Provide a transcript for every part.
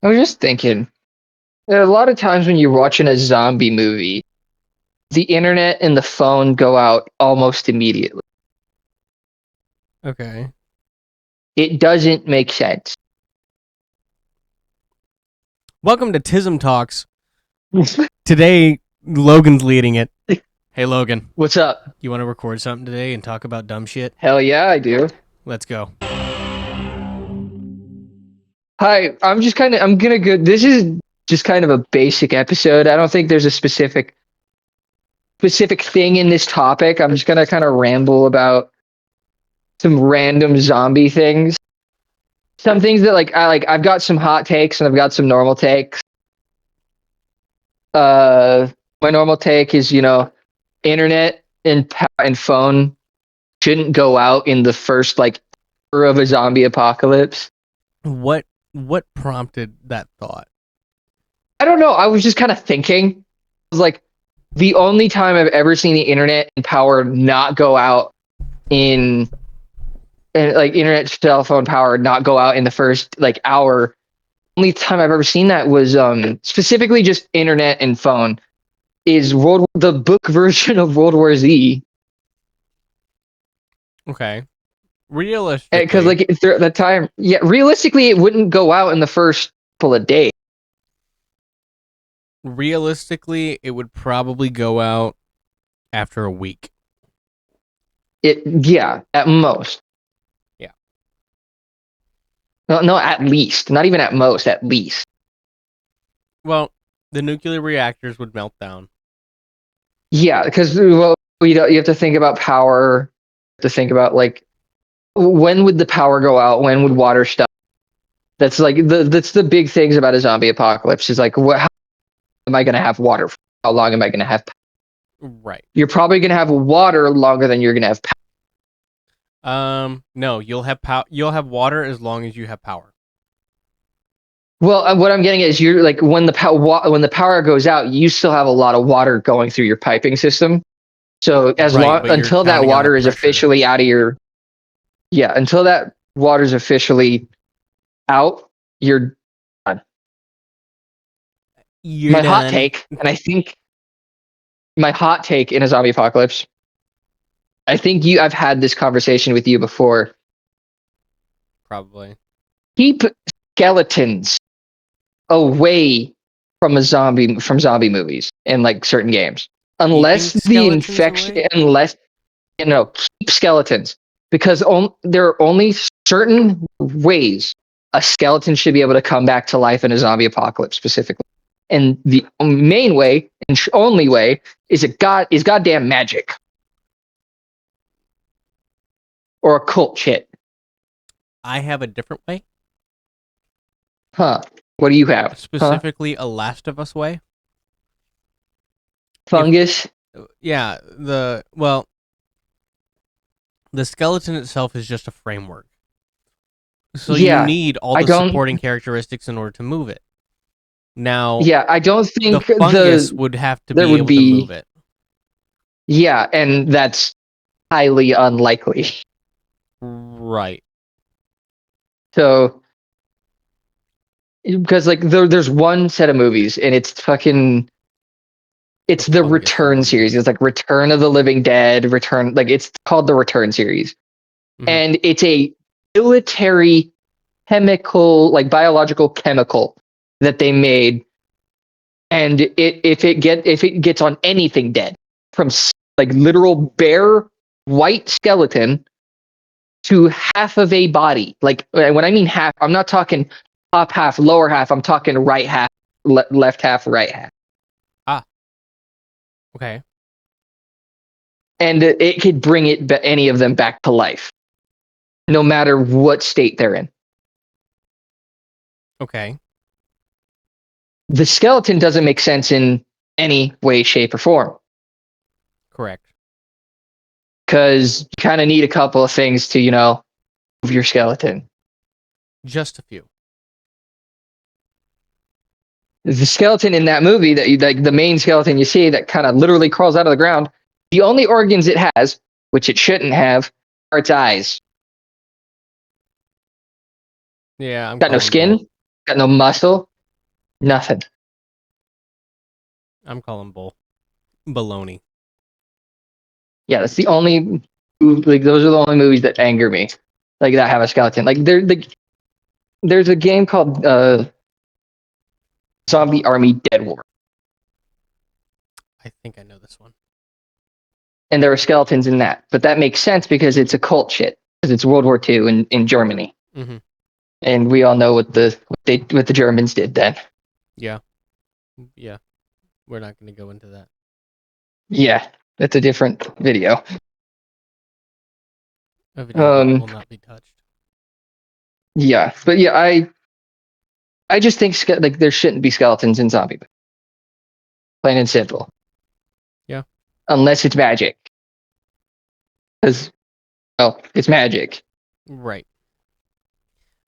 I was just thinking, a lot of times when you're watching a zombie movie, the internet and the phone go out almost immediately. Okay. It doesn't make sense. Welcome to TismTalks. Today, Logan's leading it. Hey, Logan, What's up? you want to record something today and talk about dumb shit? Hell yeah, I do. Let's go. Hi, I'm gonna go. This is just kind of a basic episode. I don't think there's a specific thing in this topic. I'm just gonna kind of ramble about some random zombie things. Some things that I've got some hot takes and I've got some normal takes. Uh, my normal take is, internet and phone shouldn't go out in the first hour of a zombie apocalypse. What what prompted that thought? I don't know. I was just kind of thinking. I was like, the only time I've ever seen the internet and power not go out in, and like internet cell phone power not go out in the first hour. Only time I've ever seen that was specifically just internet and phone is the book version of World War Z. Okay. Because Realistically, through the time, yeah, realistically, it wouldn't go out in the first couple of days. realistically, it would probably go out after a week. Yeah, at most. Yeah. No, at least. Not even at most. At least. Well, the nuclear reactors would melt down. Yeah, because you have to think about power. To think about when would the power go out? When would water stop? That's the big things about a zombie apocalypse. Is how am I going to have water? How long am I going to have? Right. You're probably going to have water longer than you're going to have power. No, you'll have you'll have water as long as you have power. Well, what I'm getting at is you're when the power goes out, you still have a lot of water going through your piping system. So as Right, long but you're until that counting on the water is pressure. officially out of your until that water's officially out, you're done. You're My hot done. take, and I think my hot take in a zombie apocalypse. I think I've had this conversation with you before. Probably. Keep skeletons away from zombie movies and certain games, Keeping unless the skeletons infection, away? unless keep skeletons because there are only certain ways a skeleton should be able to come back to life in a zombie apocalypse specifically, and the main way and only way is goddamn magic or occult shit. I have a different way. Huh? What do you have? Huh? Specifically, a Last of Us way. If Fungus? yeah, the skeleton itself is just a framework. So you Yeah, need all I the don't. supporting characteristics in order to move it. Now, Yeah, I don't the think fungus would have to there be would able to move be. it. Yeah, and that's highly unlikely. Right. So because there's one set of movies and The it's the fungus Return one. series. It's like Return of the Living Dead, Return it's called the Return series. Mhm. And it's a military chemical, biological chemical that they made. And if it gets on anything dead, from literal bare white skeleton to half of a body. Like when I mean half, I'm not talking top half, lower half. I'm talking right half, left half, right half. Ah, okay. And it could bring any of them back to life, no matter what state they're in. Okay. The skeleton doesn't make sense in any way, shape, or form Correct. because you kind of need a couple of things to, move your skeleton. Just a few. The skeleton in that movie that the main skeleton you see that kind of literally crawls out of the ground, the only organs it has, which it shouldn't have, are its eyes. Yeah, I'm Got no calling bull. skin, got no muscle, Nothing. I'm calling bull. Baloney. Yeah, that's the only. Like those are the only movies that anger me, like that have a skeleton. Like there's a game called Zombie Army Dead War, I think I know this one. and there are skeletons in that. But that makes sense because it's a cult shit. Because it's World War II in Germany, Mm-hmm. and we all know what the Germans did then. Yeah. Yeah. We're not going to go into that. Yeah, that's a different video. A video that will not be touched. Yeah, but yeah, I just think like there shouldn't be skeletons in zombie. Plain and simple. Yeah. Unless it's magic, because well, it's magic. Right.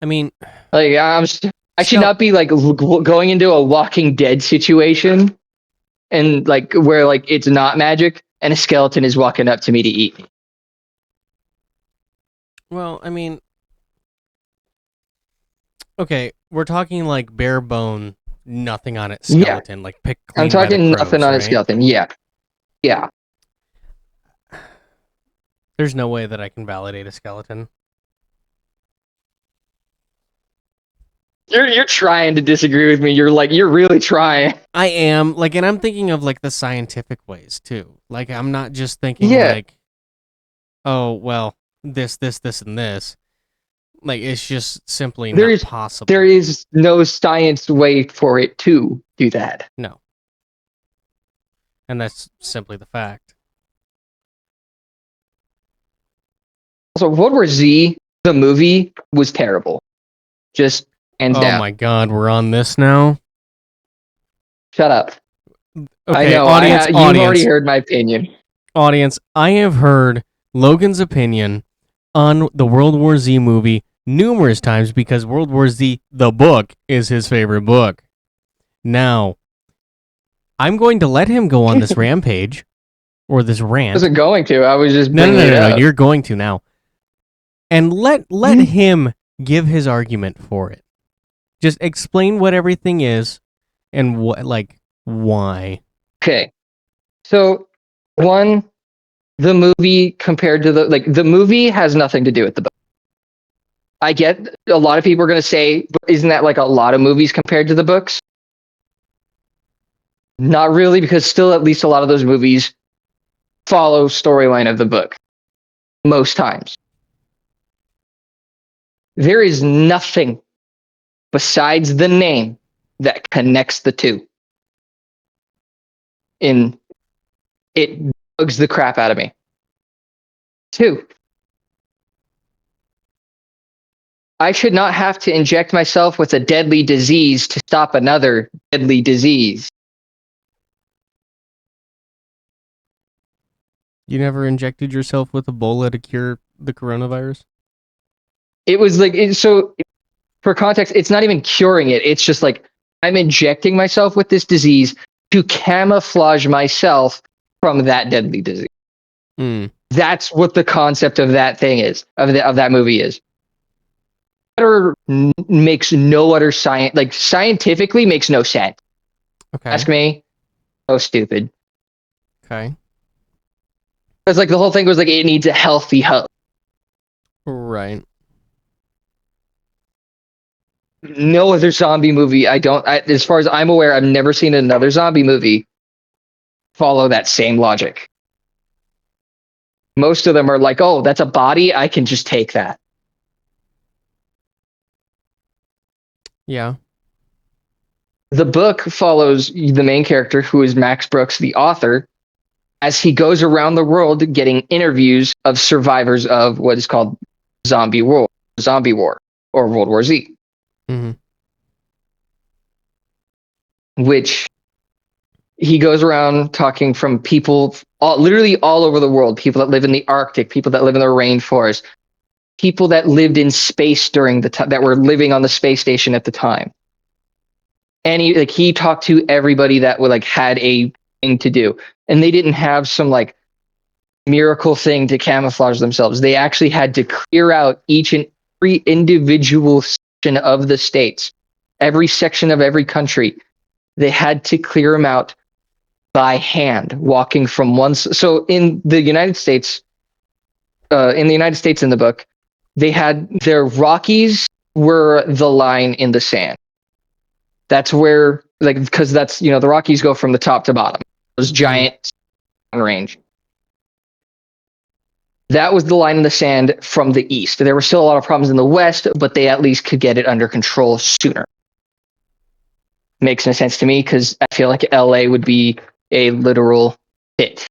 I mean, Like I should not be like going into a Walking Dead situation, and like where like it's not magic, and a skeleton is walking up to me to eat me. well, I mean, okay, we're talking like bare bone, nothing on it skeleton, like picked clean I'm talking by the nothing crows, on a right? skeleton. Yeah. There's no way that I can validate a skeleton. You're trying to disagree with me. You're really trying. I am, like, and I'm thinking of like the scientific ways too. Like, I'm not just thinking Yeah. like, oh well, this, and this. Like, it's just simply not possible. There is no science way for it to do that. No. And that's simply the fact. Also, World War Z, the movie, was terrible. Just hands down. Oh my god, we're on this now? Shut up. Okay, I know. audience, You've already heard my opinion. Audience, I have heard Logan's opinion on the World War Z movie numerous times because World War Z, the book, is his favorite book. Now, I'm going to let him go on this rampage, or this rant. I wasn't going to. I was just No, bringing it up. you're going to now. And let him give his argument for it. Just explain what everything is and what, like, why. Okay. So, one, the movie compared to the movie has nothing to do with the book. I get a lot of people are going to say, isn't that like a lot of movies compared to the books? Not really, because still at least a lot of those movies follow storyline of the book most times. There is nothing besides the name that connects the two. It bugs the crap out of me. Two, I should not have to inject myself with a deadly disease to stop another deadly disease. You never injected yourself with Ebola to cure the coronavirus? It was like, so for context, it's not even curing it. It's just like, I'm injecting myself with this disease to camouflage myself from that deadly disease. That's what the concept of that thing is, of that movie is. Makes no other science, like scientifically makes no sense. Okay. Ask me. So stupid. Okay. Because like the whole thing was like it needs a healthy host. Right. No other zombie movie. As far as I'm aware, I've never seen another zombie movie follow that same logic. Most of them are like, oh, that's a body. I can just take that. Yeah. The book follows the main character, who is Max Brooks, the author, as he goes around the world getting interviews of survivors of what is called zombie war, or World War Z. Mm-hmm. Which he goes around talking from people literally all over the world, people that live in the Arctic, people that live in the rainforest, people that lived in space during the time, that were living on the space station at the time. And he talked to everybody that had a thing to do, and they didn't have some like miracle thing to camouflage themselves. They actually had to clear out each and every individual section of the states, every section of every country, they had to clear them out by hand, walking from one. So in the United States, in the book, they had their Rockies were the line in the sand. That's where, like, because that's, the Rockies go from the top to bottom. Those giant range. That was the line in the sand from the east. There were still a lot of problems in the west, but they at least could get it under control sooner. Makes no sense to me because I feel like LA would be a literal hit.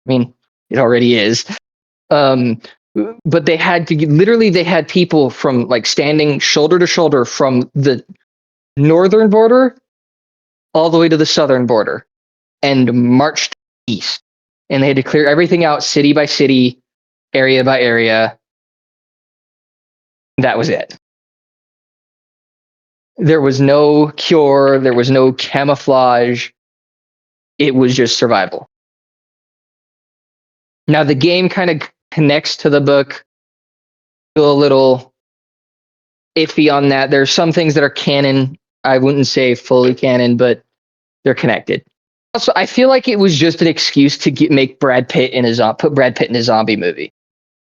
I mean, it already is. But they had to literally, they had people from like standing shoulder to shoulder from the northern border all the way to the southern border and marched east. And they had to clear everything out city by city, area by area. That was it. There was no cure, there was no camouflage. It was just survival. Now, the game kind of connects to the book. Feel a little iffy on that. There's some things that are canon. I wouldn't say fully canon, but they're connected. Also, I feel like it was just an excuse to make Brad Pitt put Brad Pitt in a zombie movie.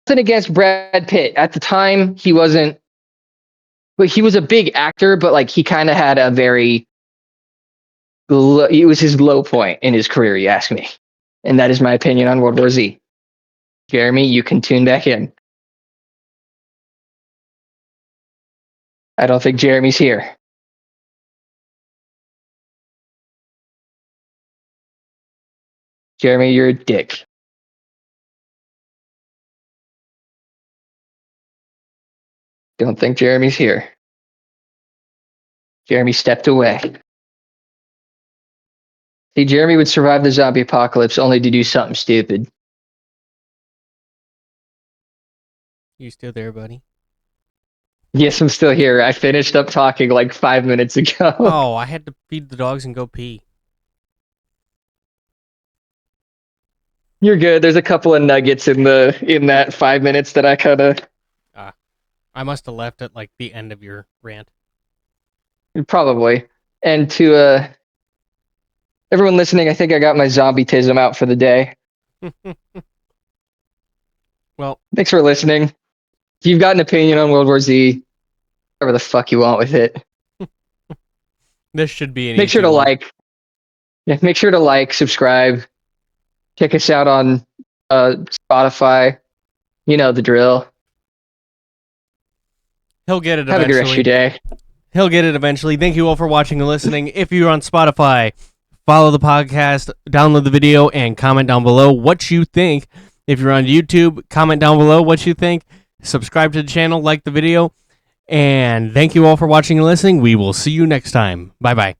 Nothing against Brad Pitt. At the time, he wasn't, but he was a big actor, but like he kind of had a very, it was his low point in his career, you ask me. And that is my opinion on World War Z. Jeremy, you can tune back in. I don't think Jeremy's here. Jeremy, you're a dick. Don't think Jeremy's here. Jeremy stepped away. See, Jeremy would survive the zombie apocalypse only to do something stupid. You still there, buddy? Yes, I'm still here. I finished up talking like 5 minutes ago. Oh, I had to feed the dogs and go pee. You're good. There's a couple of nuggets in that 5 minutes that I kind of I must have left at like the end of your rant. probably. And to everyone listening, I think I got my zombie-tism out for the day. Well, thanks for listening. If you've got an opinion on World War Z, whatever the fuck you want with it. This should be an Make sure to like. Yeah, make sure to like, subscribe. Check us out on Spotify. You know the drill. He'll get it Have eventually. a good rest of your day. He'll get it eventually. Thank you all for watching and listening. If you're on Spotify, follow the podcast, download the video, and comment down below what you think. If you're on YouTube, comment down below what you think. Subscribe to the channel, like the video, and thank you all for watching and listening. We will see you next time. Bye-bye.